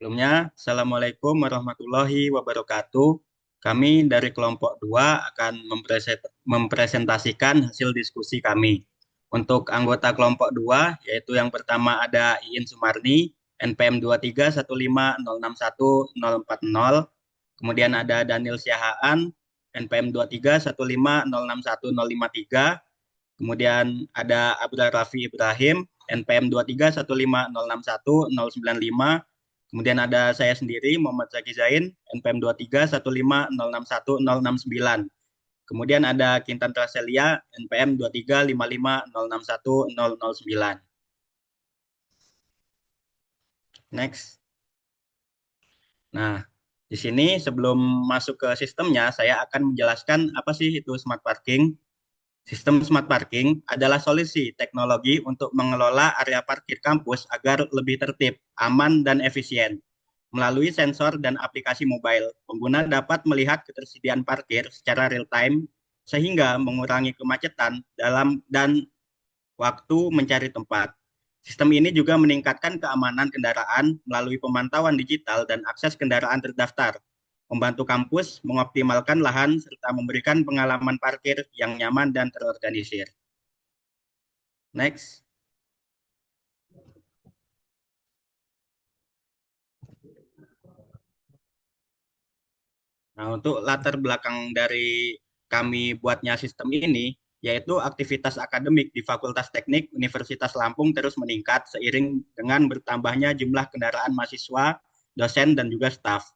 Sebelumnya, Assalamualaikum warahmatullahi wabarakatuh. Kami dari kelompok 2 akan mempresentasikan hasil diskusi kami. Untuk anggota kelompok 2, yaitu yang pertama ada Iin Sumarni, NPM 2315061040. Kemudian ada Daniel Syahaan, NPM 2315061053. Kemudian ada Abdul Rafi Ibrahim, NPM 2315061095. Kemudian ada saya sendiri, Muhammad Zaki Zain, NPM 2315061069. Kemudian ada Kintan Traselia, NPM 2355061009. Next. Nah, di sini sebelum masuk ke sistemnya, saya akan menjelaskan apa sih itu smart parking. Sistem smart parking adalah solusi teknologi untuk mengelola area parkir kampus agar lebih tertib, aman, dan efisien. Melalui sensor dan aplikasi mobile, pengguna dapat melihat ketersediaan parkir secara real-time sehingga mengurangi kemacetan dalam dan waktu mencari tempat. Sistem ini juga meningkatkan keamanan kendaraan melalui pemantauan digital dan akses kendaraan terdaftar, membantu kampus mengoptimalkan lahan serta memberikan pengalaman parkir yang nyaman dan terorganisir. Next. Nah, untuk latar belakang dari kami buatnya sistem ini, yaitu aktivitas akademik di Fakultas Teknik Universitas Lampung terus meningkat seiring dengan bertambahnya jumlah kendaraan mahasiswa, dosen, dan juga staf.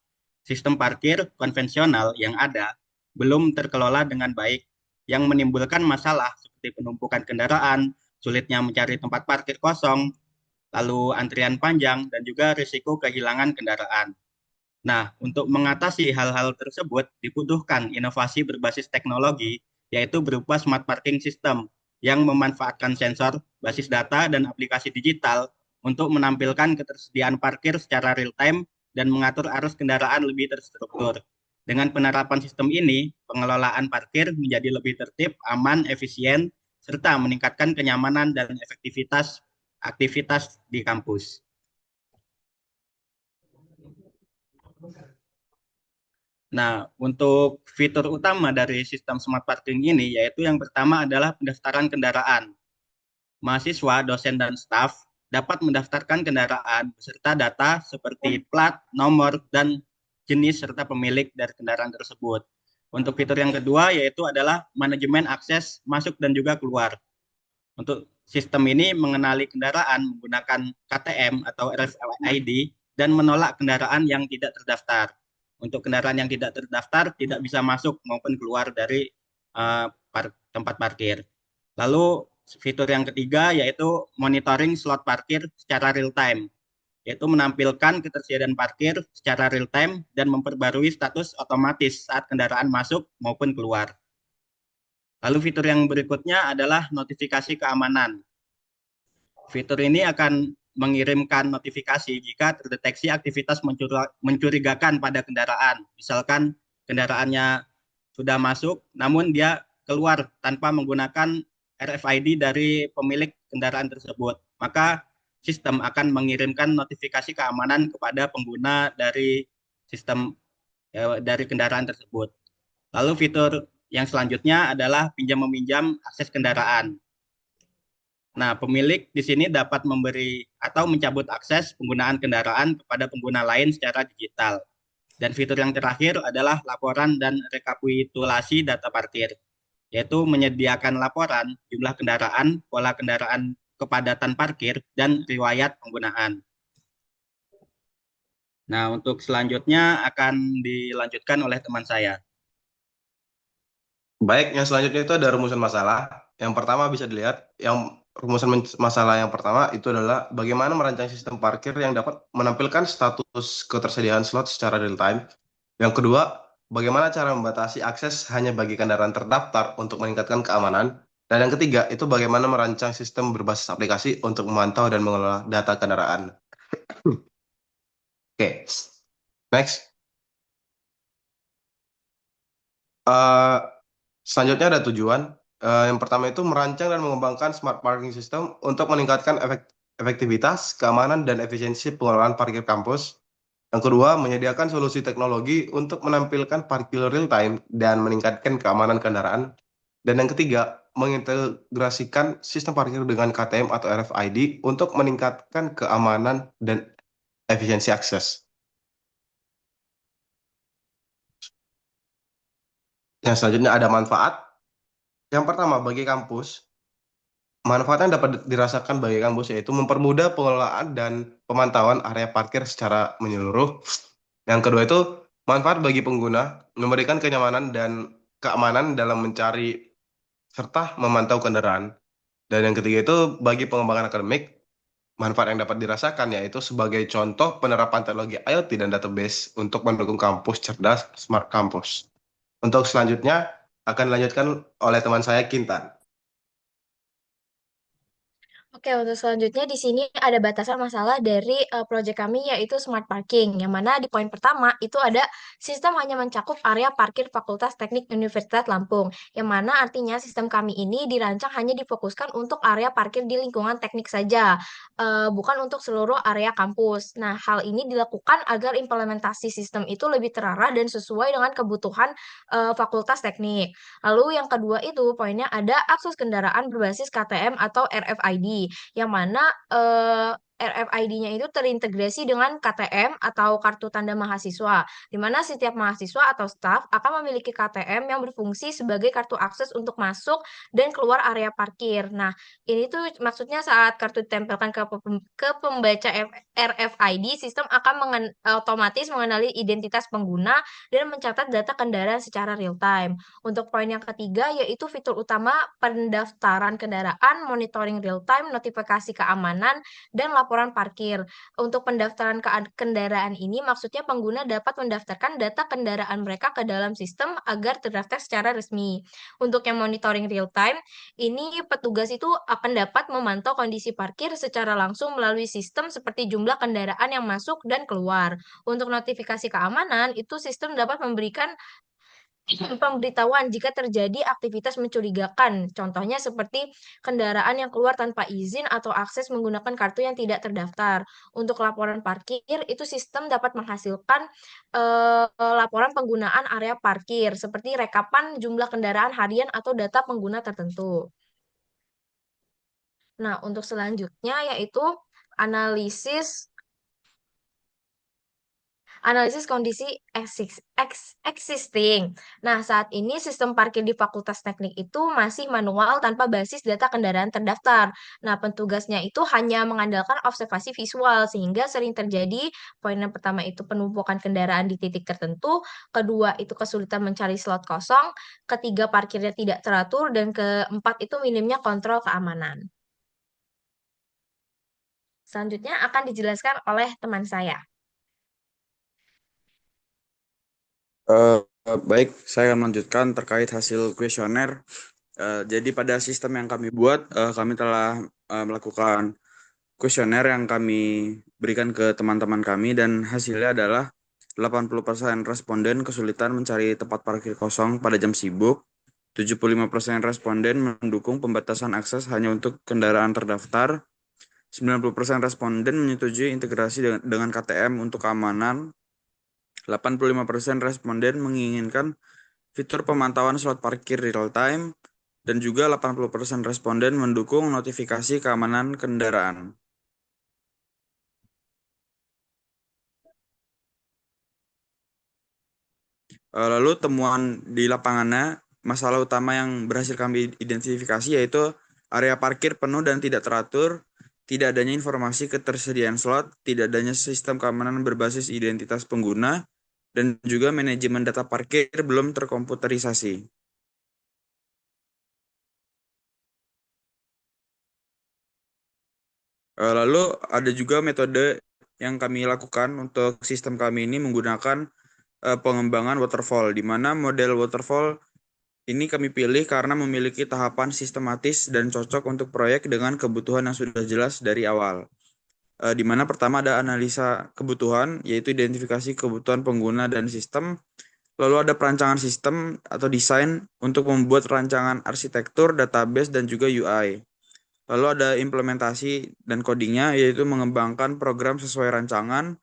Sistem parkir konvensional yang ada belum terkelola dengan baik, yang menimbulkan masalah seperti penumpukan kendaraan, sulitnya mencari tempat parkir kosong, lalu antrian panjang, dan juga risiko kehilangan kendaraan. Nah, untuk mengatasi hal-hal tersebut dibutuhkan inovasi berbasis teknologi, yaitu berupa smart parking system yang memanfaatkan sensor, basis data, dan aplikasi digital untuk menampilkan ketersediaan parkir secara real-time dan mengatur arus kendaraan lebih terstruktur. Dengan penerapan sistem ini, pengelolaan parkir menjadi lebih tertib, aman, efisien, serta meningkatkan kenyamanan dan efektivitas aktivitas di kampus. Nah, untuk fitur utama dari sistem smart parking ini, yaitu yang pertama adalah pendaftaran kendaraan. Mahasiswa, dosen, dan staf dapat mendaftarkan kendaraan beserta data seperti plat, nomor, dan jenis serta pemilik dari kendaraan tersebut. Untuk fitur yang kedua yaitu adalah manajemen akses masuk dan juga keluar. Untuk sistem ini mengenali kendaraan menggunakan KTM atau RFID dan menolak kendaraan yang tidak terdaftar. Untuk kendaraan yang tidak terdaftar tidak bisa masuk maupun keluar dari tempat parkir. Lalu fitur yang ketiga yaitu monitoring slot parkir secara real time, yaitu menampilkan ketersediaan parkir secara real time dan memperbarui status otomatis saat kendaraan masuk maupun keluar. Lalu fitur yang berikutnya adalah notifikasi keamanan. Fitur ini akan mengirimkan notifikasi jika terdeteksi aktivitas mencurigakan pada kendaraan. Misalkan kendaraannya sudah masuk, namun dia keluar tanpa menggunakan RFID dari pemilik kendaraan tersebut. Maka sistem akan mengirimkan notifikasi keamanan kepada pengguna dari sistem dari kendaraan tersebut. Lalu fitur yang selanjutnya adalah pinjam meminjam akses kendaraan. Nah, pemilik di sini dapat memberi atau mencabut akses penggunaan kendaraan kepada pengguna lain secara digital. Dan fitur yang terakhir adalah laporan dan rekapitulasi data parkir, yaitu menyediakan laporan jumlah kendaraan, pola kendaraan, kepadatan parkir, dan riwayat penggunaan. Nah, untuk selanjutnya akan dilanjutkan oleh teman saya. Baik, yang selanjutnya itu ada rumusan masalah. Yang pertama bisa dilihat, yang rumusan masalah yang pertama itu adalah bagaimana merancang sistem parkir yang dapat menampilkan status ketersediaan slot secara real time. Yang kedua, bagaimana cara membatasi akses hanya bagi kendaraan terdaftar untuk meningkatkan keamanan. Dan yang ketiga, itu bagaimana merancang sistem berbasis aplikasi untuk memantau dan mengelola data kendaraan. Oke, next. Uh, Selanjutnya ada tujuan. Yang pertama itu merancang dan mengembangkan smart parking system untuk meningkatkan efektivitas, keamanan, dan efisiensi pengelolaan parkir kampus. Yang kedua, menyediakan solusi teknologi untuk menampilkan parkir real time dan meningkatkan keamanan kendaraan. Dan yang ketiga, mengintegrasikan sistem parkir dengan KTM atau RFID untuk meningkatkan keamanan dan efisiensi akses. Yang selanjutnya ada manfaat. Yang pertama, bagi kampus, manfaat yang dapat dirasakan bagi kampus yaitu mempermudah pengelolaan dan pemantauan area parkir secara menyeluruh. Yang kedua itu manfaat bagi pengguna, memberikan kenyamanan dan keamanan dalam mencari serta memantau kendaraan. Dan yang ketiga itu bagi pengembangan akademik, manfaat yang dapat dirasakan yaitu sebagai contoh penerapan teknologi IoT dan database untuk mendukung kampus cerdas, smart campus. Untuk selanjutnya akan dilanjutkan oleh teman saya Kintan. Oke, untuk selanjutnya di sini ada batasan masalah dari proyek kami yaitu smart parking. Yang mana di poin pertama itu ada sistem hanya mencakup area parkir Fakultas Teknik Universitas Lampung. Yang mana artinya sistem kami ini dirancang hanya difokuskan untuk area parkir di lingkungan teknik saja, bukan untuk seluruh area kampus. Nah, hal ini dilakukan agar implementasi sistem itu lebih terarah dan sesuai dengan kebutuhan Fakultas Teknik. Lalu yang kedua itu poinnya ada akses kendaraan berbasis KTM atau RFID yang mana RFID-nya itu terintegrasi dengan KTM atau kartu tanda mahasiswa, di mana setiap mahasiswa atau staf akan memiliki KTM yang berfungsi sebagai kartu akses untuk masuk dan keluar area parkir. Nah, ini tuh maksudnya saat kartu ditempelkan ke pembaca RFID, sistem akan otomatis mengenali identitas pengguna dan mencatat data kendaraan secara real time. Untuk poin yang ketiga yaitu fitur utama pendaftaran kendaraan, monitoring real time, notifikasi keamanan, dan laporan parkir. Untuk pendaftaran kendaraan ini maksudnya pengguna dapat mendaftarkan data kendaraan mereka ke dalam sistem agar terdaftar secara resmi. Untuk yang monitoring real time, ini petugas itu akan dapat memantau kondisi parkir secara langsung melalui sistem seperti jumlah kendaraan yang masuk dan keluar. Untuk notifikasi keamanan, itu sistem dapat memberikan pemberitahuan jika terjadi aktivitas mencurigakan, contohnya seperti kendaraan yang keluar tanpa izin atau akses menggunakan kartu yang tidak terdaftar. Untuk laporan parkir, itu sistem dapat menghasilkan laporan penggunaan area parkir, seperti rekapan jumlah kendaraan harian atau data pengguna tertentu. Nah, untuk selanjutnya yaitu analisis analisis kondisi existing. Nah, saat ini sistem parkir di Fakultas Teknik itu masih manual tanpa basis data kendaraan terdaftar. Nah, petugasnya itu hanya mengandalkan observasi visual sehingga sering terjadi poin yang pertama itu penumpukan kendaraan di titik tertentu, kedua itu kesulitan mencari slot kosong, ketiga parkirnya tidak teratur, dan keempat itu minimnya kontrol keamanan. Selanjutnya akan dijelaskan oleh teman saya. Eh, Baik, saya akan melanjutkan terkait hasil kuesioner. Jadi pada sistem yang kami buat, kami telah melakukan kuesioner yang kami berikan ke teman-teman kami dan hasilnya adalah 80% responden kesulitan mencari tempat parkir kosong pada jam sibuk, 75% responden mendukung pembatasan akses hanya untuk kendaraan terdaftar, 90% responden menyetujui integrasi dengan KTM untuk keamanan, 85% responden menginginkan fitur pemantauan slot parkir real time, dan juga 80% responden mendukung notifikasi keamanan kendaraan. Lalu temuan di lapangannya, masalah utama yang berhasil kami identifikasi yaitu area parkir penuh dan tidak teratur, tidak adanya informasi ketersediaan slot, tidak adanya sistem keamanan berbasis identitas pengguna, dan juga manajemen data parkir belum terkomputerisasi. Lalu ada juga metode yang kami lakukan untuk sistem kami ini menggunakan pengembangan waterfall, di mana model waterfall ini kami pilih karena memiliki tahapan sistematis dan cocok untuk proyek dengan kebutuhan yang sudah jelas dari awal. Di mana pertama ada analisa kebutuhan, yaitu identifikasi kebutuhan pengguna dan sistem. Lalu ada perancangan sistem atau desain untuk membuat rancangan arsitektur, database, dan juga UI. Lalu ada implementasi dan codingnya, yaitu mengembangkan program sesuai rancangan.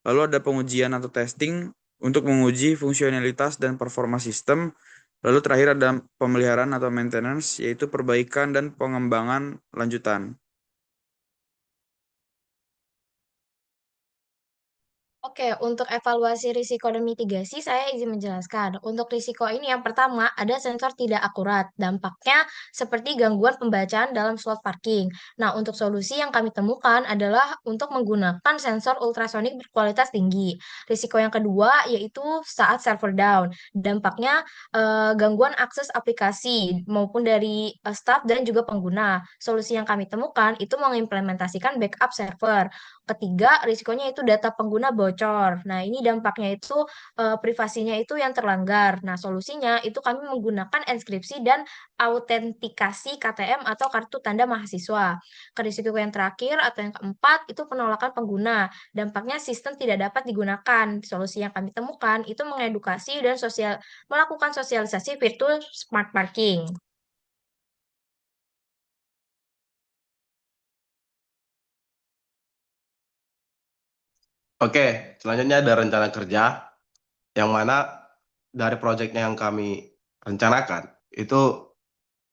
Lalu ada pengujian atau testing untuk menguji fungsionalitas dan performa sistem. Lalu terakhir ada pemeliharaan atau maintenance, yaitu perbaikan dan pengembangan lanjutan. Oke, untuk evaluasi risiko dan mitigasi, saya izin menjelaskan. Untuk risiko ini yang pertama, ada sensor tidak akurat. Dampaknya seperti gangguan pembacaan dalam slot parking. Nah, untuk solusi yang kami temukan adalah untuk menggunakan sensor ultrasonik berkualitas tinggi. Risiko yang kedua yaitu saat server down. Dampaknya gangguan akses aplikasi maupun dari staff dan juga pengguna. Solusi yang kami temukan itu mengimplementasikan backup server. Ketiga, risikonya itu data pengguna bocor. Nah, ini dampaknya itu privasinya itu yang terlanggar. Nah, solusinya itu kami menggunakan enkripsi dan autentikasi KTM atau kartu tanda mahasiswa. Ke risiko yang terakhir atau yang keempat itu penolakan pengguna. Dampaknya sistem tidak dapat digunakan. Solusi yang kami temukan itu mengedukasi dan melakukan sosialisasi virtual smart parking. Oke, selanjutnya ada rencana kerja yang mana dari proyeknya yang kami rencanakan itu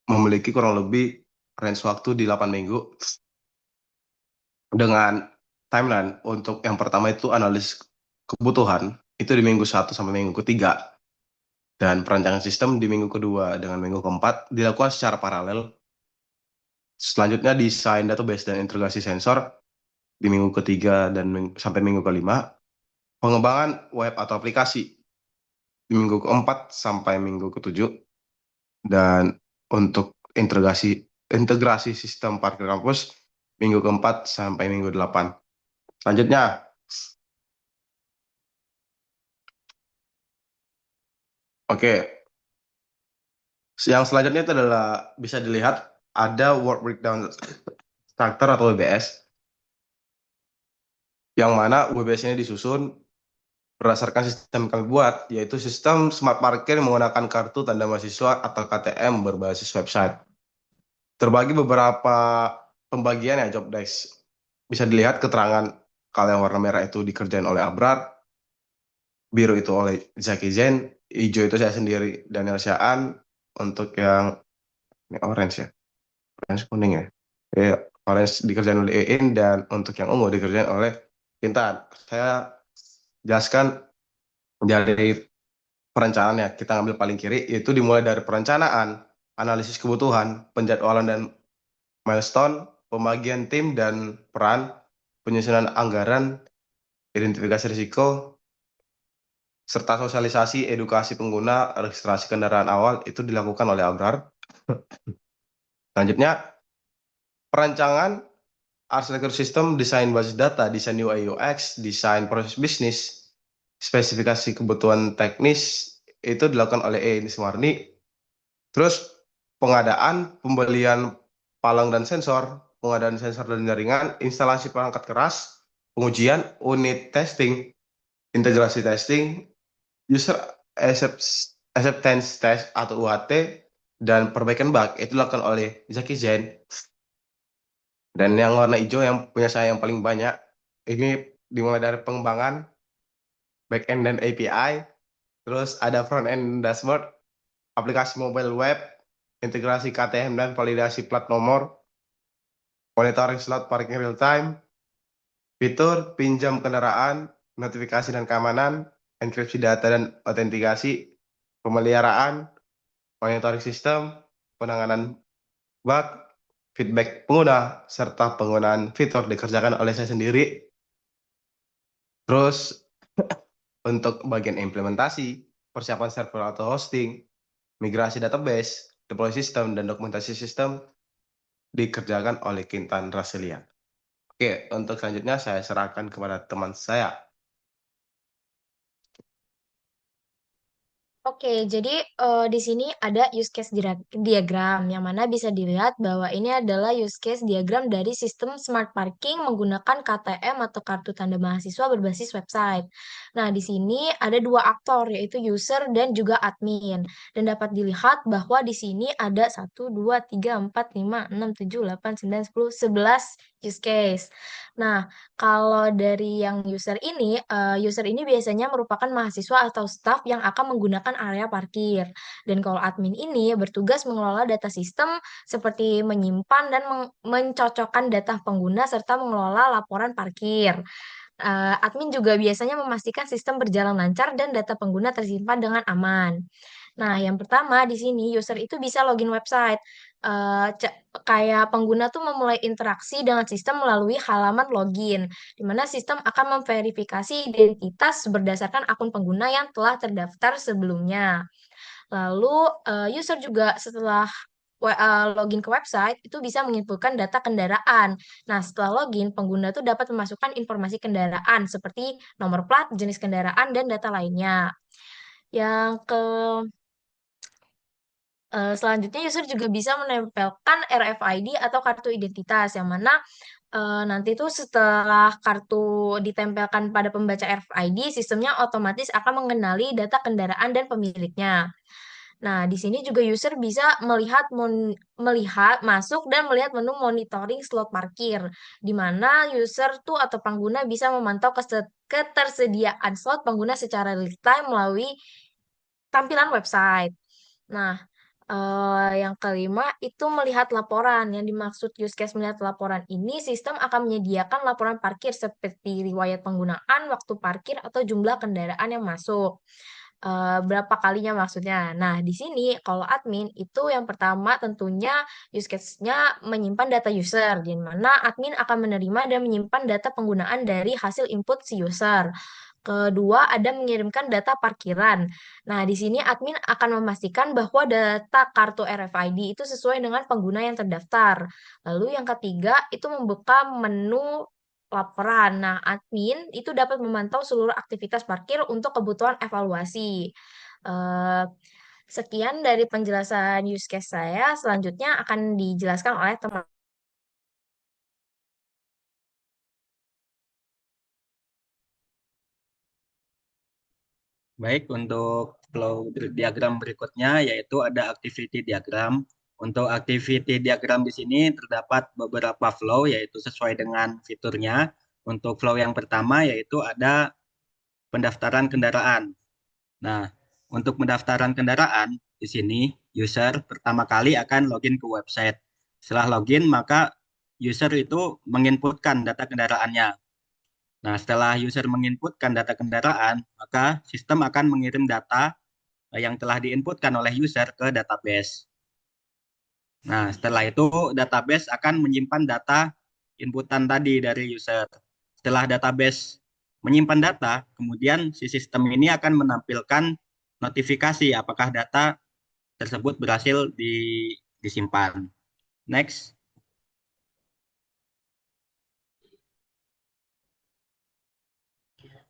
memiliki kurang lebih range waktu di 8 minggu dengan timeline untuk yang pertama itu analis kebutuhan itu di minggu 1 sampai minggu ketiga, dan perancangan sistem di minggu kedua dengan minggu keempat dilakukan secara paralel. Selanjutnya desain database dan integrasi sensor di minggu ketiga dan sampai minggu kelima. Pengembangan web atau aplikasi di minggu keempat sampai minggu ketujuh. Dan untuk integrasi sistem parkir kampus minggu keempat sampai minggu 8. Selanjutnya, oke, yang selanjutnya itu adalah bisa dilihat ada work breakdown structure atau WBS, yang mana WBS ini disusun berdasarkan sistem kami buat, yaitu sistem smart parkir menggunakan kartu tanda mahasiswa atau KTM berbasis website. Terbagi beberapa pembagian ya job desk. Bisa dilihat keterangan kalau yang warna merah itu dikerjain oleh Abrar, biru itu oleh Zaki Zen, hijau itu saya sendiri Daniel Syaan, untuk yang ini orange ya, orange kuning ya. Orange dikerjain oleh Ein, dan untuk yang ungu dikerjain oleh Intan. Saya jelaskan dari perencanaannya. Kita ngambil paling kiri, yaitu dimulai dari perencanaan, analisis kebutuhan, penjadwalan dan milestone, pembagian tim dan peran, penyusunan anggaran, identifikasi risiko, serta sosialisasi edukasi pengguna registrasi kendaraan awal itu dilakukan oleh Abrar. Selanjutnya, perancangan arsitektur sistem, desain basis data, desain UI UX, desain proses bisnis, spesifikasi kebutuhan teknis itu dilakukan oleh Eni Sumarni. Terus pengadaan, pembelian palang dan sensor, pengadaan sensor dan jaringan, instalasi perangkat keras, pengujian, unit testing, integrasi testing, user acceptance test atau UAT, dan perbaikan bug itu dilakukan oleh Zaki Zen. Dan yang warna hijau yang punya saya yang paling banyak, ini dimulai dari pengembangan back-end dan API, terus ada front-end dashboard, aplikasi mobile web, integrasi KTM dan validasi plat nomor, monitoring slot parking real time, fitur pinjam kendaraan, notifikasi dan keamanan, enkripsi data dan autentikasi, pemeliharaan, monitoring sistem, penanganan bug, feedback pengguna, serta penggunaan fitur dikerjakan oleh saya sendiri. Terus untuk bagian implementasi, persiapan server atau hosting, migrasi database, deploy sistem, dan dokumentasi sistem dikerjakan oleh Kintan Raselian. Oke, untuk selanjutnya saya serahkan kepada teman saya. Oke, jadi di sini ada use case diagram yang mana bisa dilihat bahwa ini adalah use case diagram dari sistem smart parking menggunakan KTM atau kartu tanda mahasiswa berbasis website. Nah, di sini ada dua aktor yaitu user dan juga admin. Dan dapat dilihat bahwa di sini ada 1, 2, 3, 4, 5, 6, 7, 8, 9, 10, 11 use case. Nah, Kalau dari yang user ini biasanya merupakan mahasiswa atau staf yang akan menggunakan area parkir. Dan kalau admin ini bertugas mengelola data sistem seperti menyimpan dan mencocokkan data pengguna serta mengelola laporan parkir. Admin juga biasanya memastikan sistem berjalan lancar dan data pengguna tersimpan dengan aman. Nah, yang pertama di sini user itu bisa login website. Kayak pengguna tuh memulai interaksi dengan sistem melalui halaman login, di mana sistem akan memverifikasi identitas berdasarkan akun pengguna yang telah terdaftar sebelumnya. Lalu, user juga setelah login ke website itu bisa menginputkan data kendaraan. Nah, setelah login, pengguna tuh dapat memasukkan informasi kendaraan seperti nomor plat, jenis kendaraan, dan data lainnya. Yang ke Selanjutnya user juga bisa menempelkan RFID atau kartu identitas yang mana nanti tuh setelah kartu ditempelkan pada pembaca RFID, sistemnya otomatis akan mengenali data kendaraan dan pemiliknya. Nah, di sini juga user bisa melihat masuk dan melihat menu monitoring slot parkir, di mana user tuh atau pengguna bisa memantau ketersediaan slot pengguna secara real time melalui tampilan website. Nah, yang kelima itu melihat laporan. Yang dimaksud use case melihat laporan ini, sistem akan menyediakan laporan parkir seperti riwayat penggunaan, waktu parkir, atau jumlah kendaraan yang masuk. Berapa kalinya maksudnya. Nah, di sini kalau admin itu yang pertama tentunya use case-nya menyimpan data user, di mana admin akan menerima dan menyimpan data penggunaan dari hasil input si user. Kedua, ada mengirimkan data parkiran. Nah, di sini admin akan memastikan bahwa data kartu RFID itu sesuai dengan pengguna yang terdaftar. Lalu yang ketiga, itu membuka menu laporan. Nah, admin itu dapat memantau seluruh aktivitas parkir untuk kebutuhan evaluasi. Eh, Sekian dari penjelasan use case saya. Selanjutnya akan dijelaskan oleh teman. Baik, untuk flow diagram berikutnya yaitu ada activity diagram. Untuk activity diagram di sini terdapat beberapa flow yaitu sesuai dengan fiturnya. Untuk flow yang pertama yaitu ada pendaftaran kendaraan. Nah, untuk pendaftaran kendaraan di sini user pertama kali akan login ke website. Setelah login maka user itu menginputkan data kendaraannya. Nah, setelah user menginputkan data kendaraan, maka sistem akan mengirim data yang telah diinputkan oleh user ke database. Nah, setelah itu database akan menyimpan data inputan tadi dari user. Setelah database menyimpan data, kemudian si sistem ini akan menampilkan notifikasi apakah data tersebut berhasil disimpan. Next.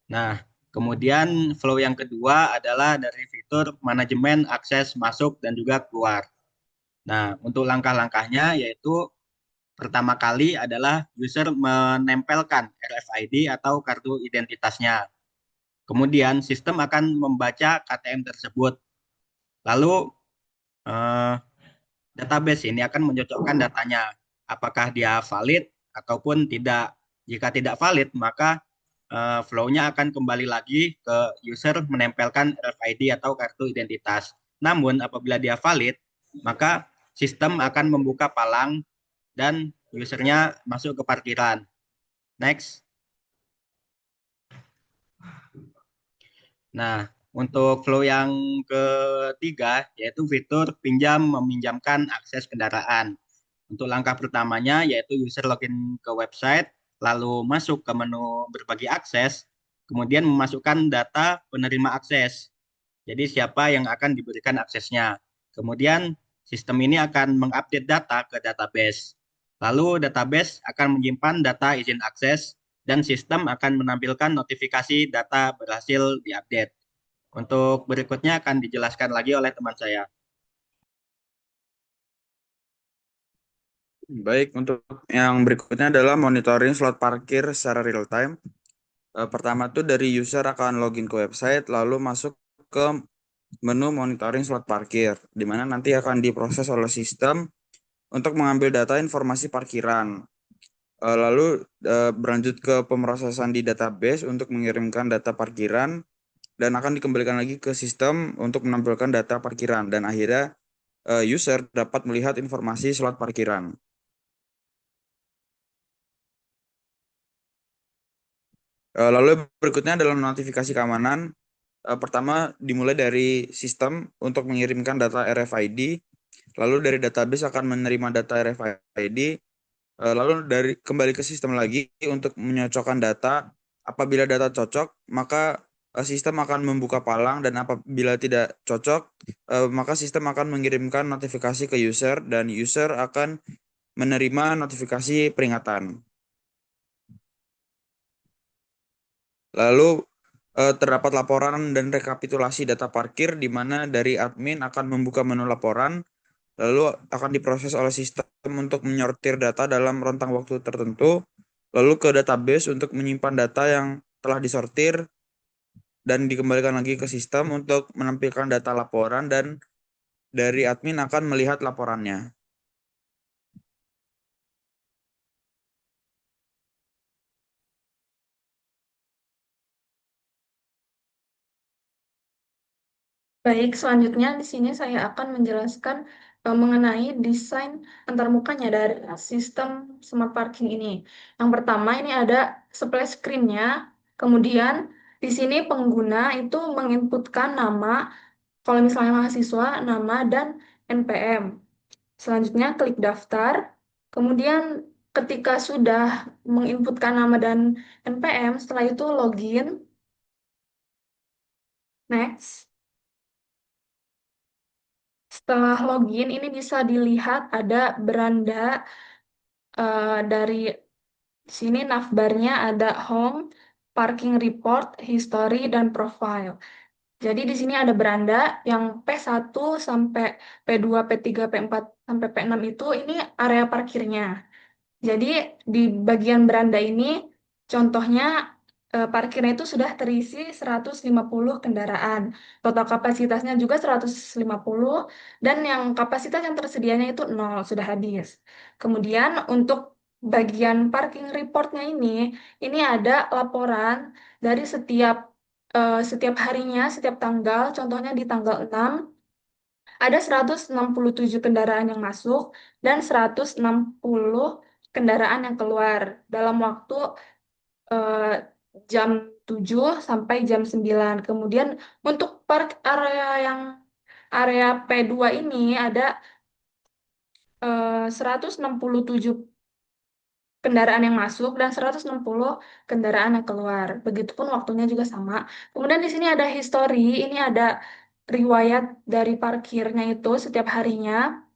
Nah, kemudian flow yang kedua adalah dari fitur manajemen akses masuk dan juga keluar. Nah, untuk langkah-langkahnya yaitu pertama kali adalah user menempelkan RFID atau kartu identitasnya. Kemudian sistem akan membaca KTM tersebut. Lalu eh, database ini akan mencocokkan datanya. Apakah dia valid ataupun tidak. Jika tidak valid, maka flow-nya akan kembali lagi ke user menempelkan RFID atau kartu identitas. Namun apabila dia valid, maka sistem akan membuka palang dan usernya masuk ke parkiran. Next. Nah, untuk flow yang ketiga yaitu fitur pinjam meminjamkan akses kendaraan. Untuk langkah pertamanya yaitu user login ke website, lalu masuk ke menu berbagi akses, kemudian memasukkan data penerima akses. Jadi siapa yang akan diberikan aksesnya. Kemudian sistem ini akan mengupdate data ke database. Lalu database akan menyimpan data izin akses dan sistem akan menampilkan notifikasi data berhasil diupdate. Untuk berikutnya akan dijelaskan lagi oleh teman saya. Baik, untuk yang berikutnya adalah monitoring slot parkir secara real time. Pertama tuh dari user akan login ke website, lalu masuk ke menu monitoring slot parkir, di mana nanti akan diproses oleh sistem untuk mengambil data informasi parkiran. Lalu berlanjut ke pemrosesan di database untuk mengirimkan data parkiran dan akan dikembalikan lagi ke sistem untuk menampilkan data parkiran dan akhirnya user dapat melihat informasi slot parkiran. Lalu berikutnya adalah notifikasi keamanan. Pertama dimulai dari sistem untuk mengirimkan data RFID, lalu dari database akan menerima data RFID, lalu kembali ke sistem lagi untuk menyocokkan data. Apabila data cocok, maka sistem akan membuka palang dan apabila tidak cocok, maka sistem akan mengirimkan notifikasi ke user dan user akan menerima notifikasi peringatan. Lalu terdapat laporan dan rekapitulasi data parkir di mana dari admin akan membuka menu laporan, lalu akan diproses oleh sistem untuk menyortir data dalam rentang waktu tertentu, lalu ke database untuk menyimpan data yang telah disortir dan dikembalikan lagi ke sistem untuk menampilkan data laporan dan dari admin akan melihat laporannya. Baik, selanjutnya di sini saya akan menjelaskan mengenai desain antarmukanya dari sistem smart parking ini. Yang pertama ini ada splash screen-nya, kemudian di sini pengguna itu menginputkan nama, kalau misalnya mahasiswa, nama dan NPM. Selanjutnya klik daftar, kemudian ketika sudah menginputkan nama dan NPM, setelah itu login, next. Setelah login, ini bisa dilihat ada beranda dari sini navbarnya ada home, parking report, history, dan profile. Jadi di sini ada beranda yang P1 sampai P2, P3, P4, sampai P6 itu ini area parkirnya. Jadi di bagian beranda ini contohnya parkirnya itu sudah terisi 150 kendaraan. Total kapasitasnya juga 150 dan yang kapasitas yang tersedianya itu 0, sudah habis. Kemudian untuk bagian parking reportnya ini ada laporan dari setiap harinya, setiap tanggal, contohnya di tanggal 6 ada 167 kendaraan yang masuk dan 160 kendaraan yang keluar dalam waktu eh, jam 7 sampai jam 9. Kemudian untuk area P2 ini ada 167 kendaraan yang masuk dan 160 kendaraan yang keluar. Begitupun waktunya juga sama. Kemudian di sini ada history, ini ada riwayat dari parkirnya itu setiap harinya,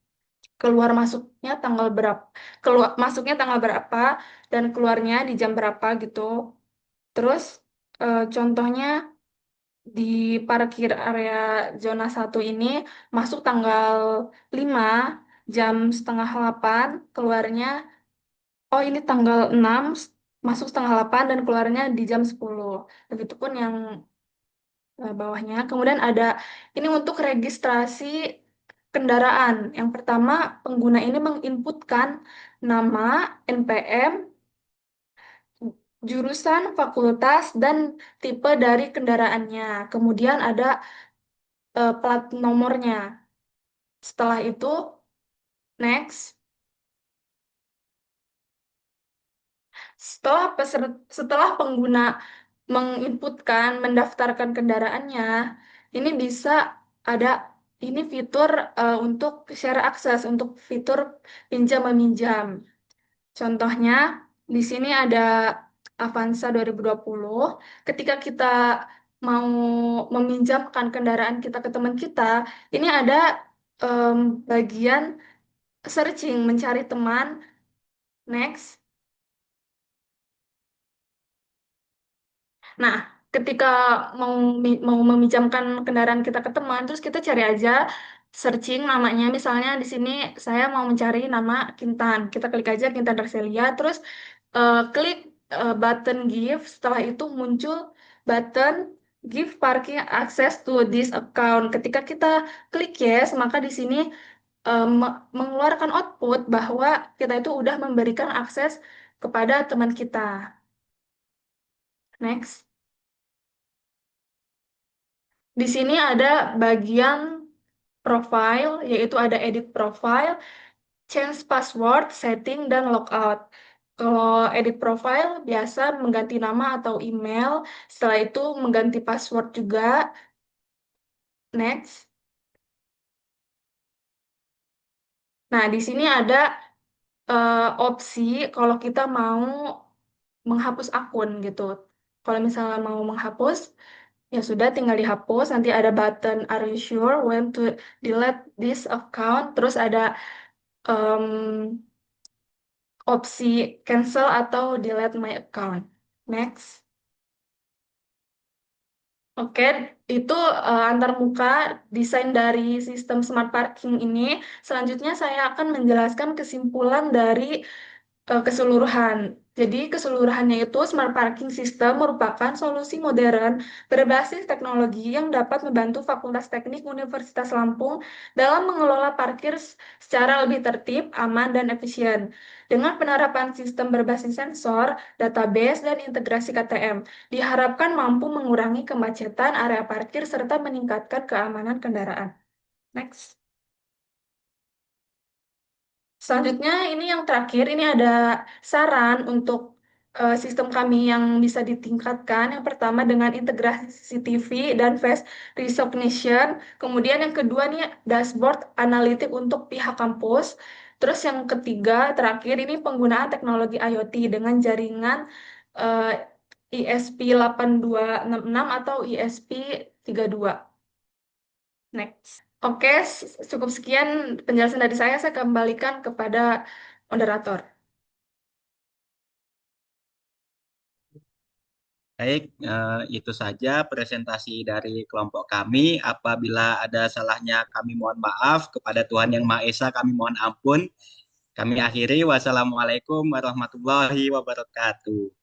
keluar masuknya tanggal berapa, keluar masuknya tanggal berapa dan keluarnya di jam berapa gitu. Terus contohnya di parkir area zona 1 ini masuk tanggal 5 jam setengah 8, keluarnya oh ini tanggal 6 masuk setengah 8 dan keluarnya di jam 10. Begitupun yang bawahnya. Kemudian ada ini untuk registrasi kendaraan. Yang pertama, pengguna ini menginputkan nama, NPM, jurusan, fakultas, dan tipe dari kendaraannya. Kemudian ada plat nomornya. Setelah itu, next. Setelah pengguna menginputkan, mendaftarkan kendaraannya, ini bisa ada ini fitur untuk share akses, untuk fitur pinjam meminjam. Contohnya di sini ada Avanza 2020. Ketika kita mau meminjamkan kendaraan kita ke teman kita, ini ada em, bagian searching, mencari teman. Next. Nah, ketika mau meminjamkan kendaraan kita ke teman, terus kita cari aja searching namanya. Misalnya di sini saya mau mencari nama Kintan. Kita klik aja Kintan Raselia, terus klik button give. Setelah itu muncul button give parking access to this account. Ketika kita klik yes, maka di sini mengeluarkan output bahwa kita itu udah memberikan akses kepada teman kita. Next. Di sini ada bagian profile, yaitu ada edit profile, change password, setting, dan logout. Kalau edit profile, biasa mengganti nama atau email, setelah itu mengganti password juga. Next. Nah, di sini ada opsi kalau kita mau menghapus akun gitu. Kalau misalnya mau menghapus, ya sudah tinggal dihapus. Nanti ada button Are you sure when to delete this account? Terus ada em, opsi cancel atau delete my account. Next. Oke, itu antarmuka desain dari sistem smart parking ini. Selanjutnya saya akan menjelaskan kesimpulan dari keseluruhan. Jadi keseluruhannya itu smart parking system merupakan solusi modern berbasis teknologi yang dapat membantu Fakultas Teknik Universitas Lampung dalam mengelola parkir secara lebih tertib, aman, dan efisien. Dengan penerapan sistem berbasis sensor, database, dan integrasi KTM, diharapkan mampu mengurangi kemacetan area parkir serta meningkatkan keamanan kendaraan. Next. Selanjutnya ini yang terakhir, ini ada saran untuk sistem kami yang bisa ditingkatkan. Yang pertama dengan integrasi CCTV dan face recognition. Kemudian yang kedua nih dashboard analitik untuk pihak kampus. Terus yang ketiga terakhir ini penggunaan teknologi IoT dengan jaringan eh, ISP8266 atau ISP32. Next. Oke, cukup sekian penjelasan dari saya kembalikan kepada moderator. Baik, itu saja presentasi dari kelompok kami. Apabila ada salahnya, kami mohon maaf. Kepada Tuhan Yang Maha Esa, kami mohon ampun. Kami akhiri. Wassalamualaikum warahmatullahi wabarakatuh.